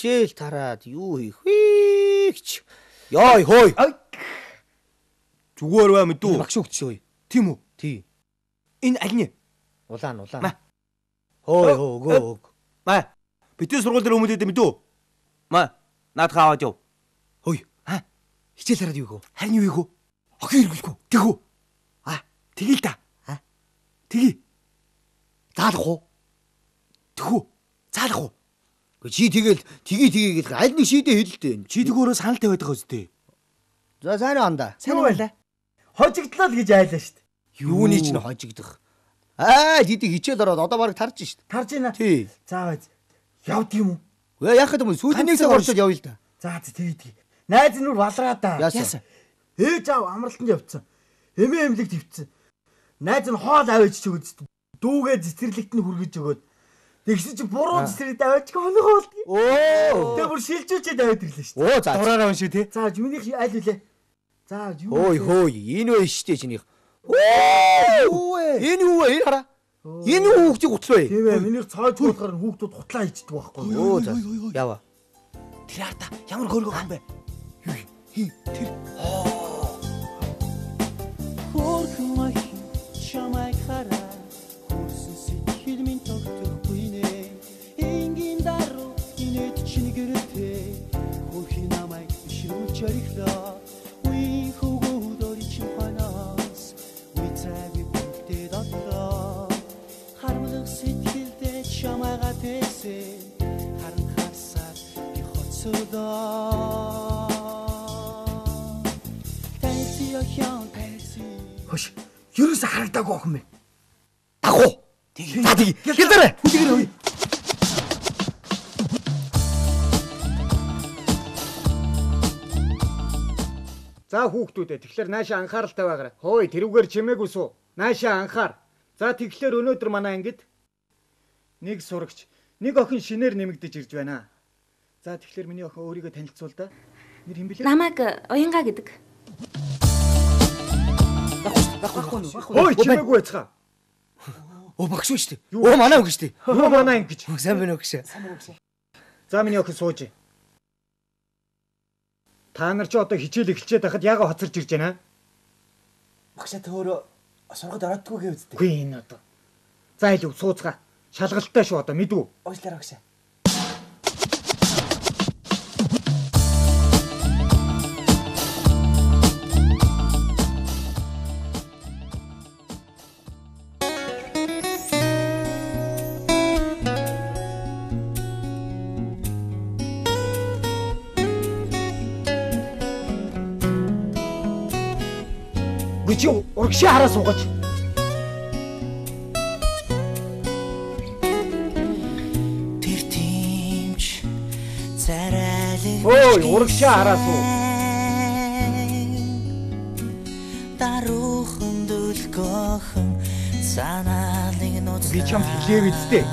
хичээл тараад юу хийх вэ гэж. Ёй хөөй. Зүгээр бай мэдүү. Багш өгчөө. Тийм үү? Тий. Энэ аль нь? Улаан. Хөөй өгөө. Маа. Битээ сургууль дээр хүмүүлээд мэдүү. Маа. Наад хаваад яв. Хөөй. Хичээл тараад юу гоо? Харин юу ийгөө? Охин хэрэглэхгүй. Тэгүү. Тэгэл та. Тгий. Заалах уу? Тэгүү. Заалах уу? Чи тэгэл тгий гэх аль нэг шийдэ хэлэлтэй. Чи тэгөөрөө саналтай байдаг үстэй. За сайн андаа. Сайн байлаа. Хожигдлоо л гэж айлаа шүү дээ. Юуны ч н хожигдох. Дидий хичээл ороод одоо барыг тарж шít. Тарж ийна. Тий. Заавал явд юм уу? Яхад юм сүүлийн нэг цаг орчод явъя л да. За тэгээ. Найз нүр балраа да. Яасан. Ээж аав амралтанд явцсан. Эмээ эмлэг твцсэн. Найз нь хоол аваач ч өгдөө. Дүүгээ цэцэрлэгт нь хүргэж өгөөд. Тэгсэн чи буруу цэцэрлэгт аваач хоног болдгийг. Тэгээ бүр шилжүүлчихэд аваад ирлээ шүү дээ. Дураараа унши тий. За минийх аль үлээ. За юу. Хөөй. Энэ вэ штэ чинийх. Юу вэ? Энэ юу вэ? Энэ хараа. Энэ хүүхдийг гутлаа вэ? Тийм ээ. Минийх цааж болохоор хүүхдүүд гутлаа хийдэг байхгүй. За. Ява. Тэр хата ямар хөргөө юм бэ? Тэр Хөрхөн махин чамайг хараа хөрсөн сэтгэл минь тогтохгүй нэ энгийн даруу инээд чинь гэрэлтэй хөрхийн намайг бишрүүлж орихлоо үе хөвгөдөрий чинь ханаас үе цаги бүгдээ дотлоо харамлах сэтгэлдээ чамайгаа тэсэ харан харсаад би хоцолоо Хош. Ерөөсө харагдаагүй охин бэ. Дагуу. Тэгээ. Хэлдэрэ. Хүлэгэр үе. За хүүхдүүдээ тэгэхээр наашаа анхааралтай байгаарай. Хөөе тэрүүгээр чимээгүй суу. Наашаа анхаар. За тэгэхээр өнөөдөр манай ангид нэг сурагч, нэг охин шинээр нэмэгдэж ирж байна. За тэгэхээр миний охин өөрийгөө танилцуул да. Нэр хэм бэлээ? Намайг Уянга гэдэг. Хөөе чимээгүй байцгаа. Багш шүү дээ. Манай үг шүү дээ. Юу манай анги гэж. Сайн байна уу гэж. За миний охин сууж. Та нар ч одоо хичээл эхэлчихэд байхад яага хоцорж ирж байна? Багшаа төөрөө сургад ороодгүй гэвдээ. Үгүй энэ одоо. За илүү сууцгаа. Шалгалтай шүү одоо мэдвүү. Уучлаарай багшаа. Чи урагшаа хараа суугаач. Тэр тиймч царайлаг. Ой, урагшаа хараа суу. Даруухан дүлгөөхөн санаалыг нууц. Би чам хэлээ бидтэй.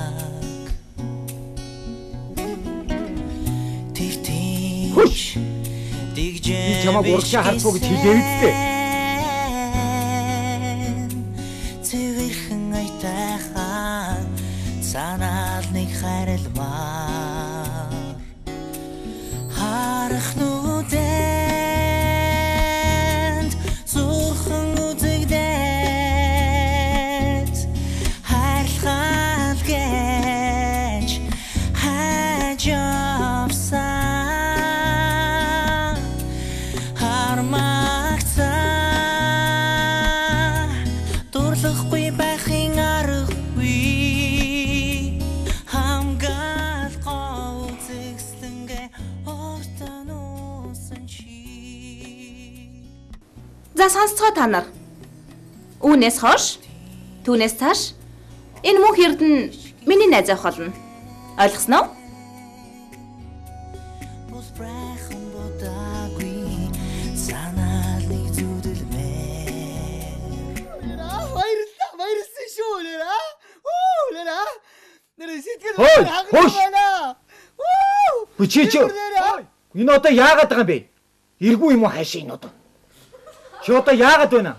Тэр тиймч дигжээ. Би чамаа урагшаа харцуу гэж хэлээ бидтэй. Санаалныг хайралмаа харах нүдэнд зүрхэн үзэгдээд хайрлахад гэж хайж явсан хармагцаа дурлахгүй байхын аргагүй За сонсцгоо та нар. Үүнээс хойш түүнээс цааш энэ мөнх эрдэнэ миний найз ах болно. Ойлгосноо? Баярлалаа шүү нэрэ. Нэрэ. Нэрэ сэтгэл хангалттай. Чи энэ одоо яагаад байгаа юм бэ? Иргүй юм уу хаашаа энэ одоо? Чи одоо яагаад байна?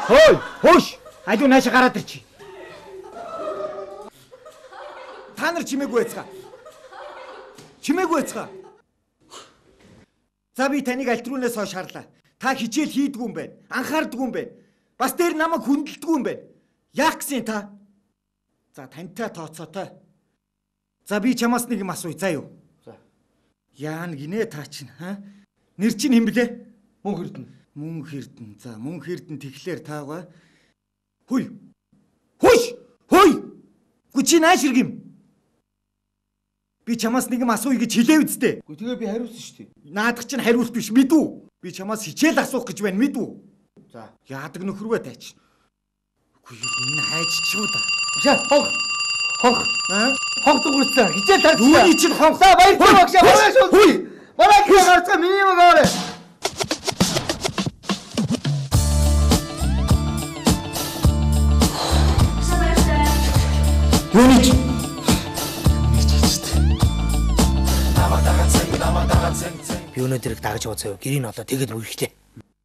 Хөөш. Алуу наашаа гараад ирчи. Та нар чимээгүй байцгаа. Чимээгүй байцгаа. За би таныг альтрүүнээс хойш харлаа. Та хичээл хийдгүй юм байна. Анхаардгүй юм байна. Бас дээр намайг хүндэлдэггүй юм байна. Яах гэсэн та? За тантай тооцоотой. За би чамаас нэг юм асууя заа юу? За. Яан гинэ та чинь хаа? Нэр чинь хэм блэ? Мөн Эрдэнэ. Мөн Эрдэнэ. За Мөн Эрдэнэ тэгэхээр таагаа. Хүй. Хүйш! Хүй! Гү чи нааш хэрэг юм? Би чамаас нэг юм асууя гэж хэлээ үсттэй. Үгүй тэгээ би хариулсан шүү дээ. Наадах чинь хариулт биш мэдүү. Би чамаас хичээл асуух гэж байна мэдүү. За. Яадаг нөхрөө тай чинь. Үгүй энэ хайж чуу да. За хонх. Хонх дуурсан. Хичээл тарцсан. Түүний чинь хонх. За баярлалаа багшаа. Манай шууд. Хүй. Манай гэр гарцгаа миний юм аваарай. Юуний ч би өнөөдөр дагаж яваа заяа. Гэрийг олоо тэгээд үргэлжлээ.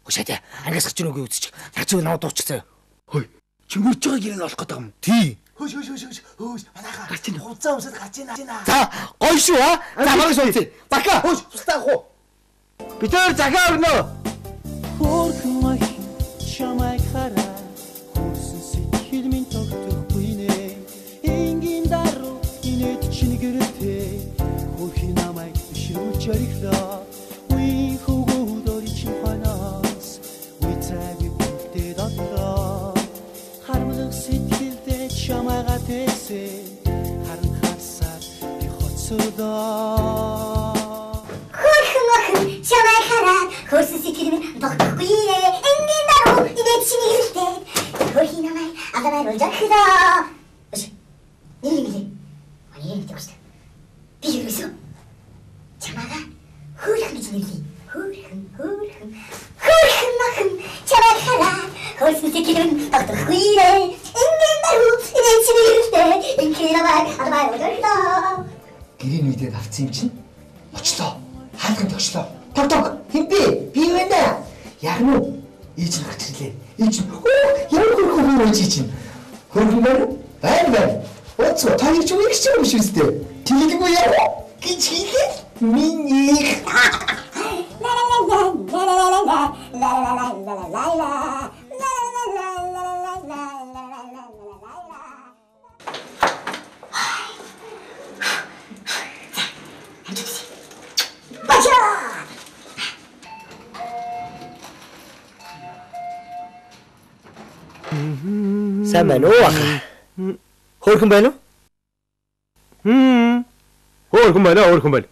Хөөшөө ангиас гарч нүг үзчих. Наач наваа дуучих заяа. Хөөе. Чи мөрж байгаа гэрийг олох гэдэг юм. Тий. Хөөш. Манайхаа гарч ийн. Хувцас өмсөд гарч ийн. За, гоё шүү аа. За маргааш унцъя. Бака. Хөөш, тустай ах уу. Би тэр захаа өрнө. Хөрхөн ах чамайг хараа. Хөөсөн сэтгэл минь тогтохгүй нэ. Энгийн даруу инээд чинь гэрэлтэй. Хөрхөн намайг ширүүлж ориглоо. We who go дори чинь ханаас. We tag бүхтэй дотлоо. Хармлах сэтгэлдээ чамайга тэсэ. Харан харсаар би хоцордоо. Чамайг хараад хөрсөн сэтгэл минь тогтохгүй нэ. Энгийн даруу инээд чинь гэрэлтэй. Хөрхөн намайг алаваар олжорлоо. Нэрийг Аний гэж би юусэн? Чамайга хөрхөн гэж нэрлэе. Хөрхөн. Чамайг хараад хөрсөн сэтгэл минь тогтохгүй нэ. Энгийн даруу инээд чинь гэрэлтэй. Энгийн намайг алаваар олжорлоо. Гэрийн үйдээ авцсан юм чинь. Очлоо. Хаалганд тогшлоо. Тог. Хинбэ? Би юу вэ? Яг нү? Ээж нь гарч ирлээ. Ээж нь ямар хөрхөн ээж чинь. Хөрхөн байна. Оцоо та юу ч юм шиг юм шүү дээ. Тэлэггүй яа. Гэж хэлээ. Миний. Сайн байна уу ах? Хөөрхөн байна уу? Хөөрхөн байна.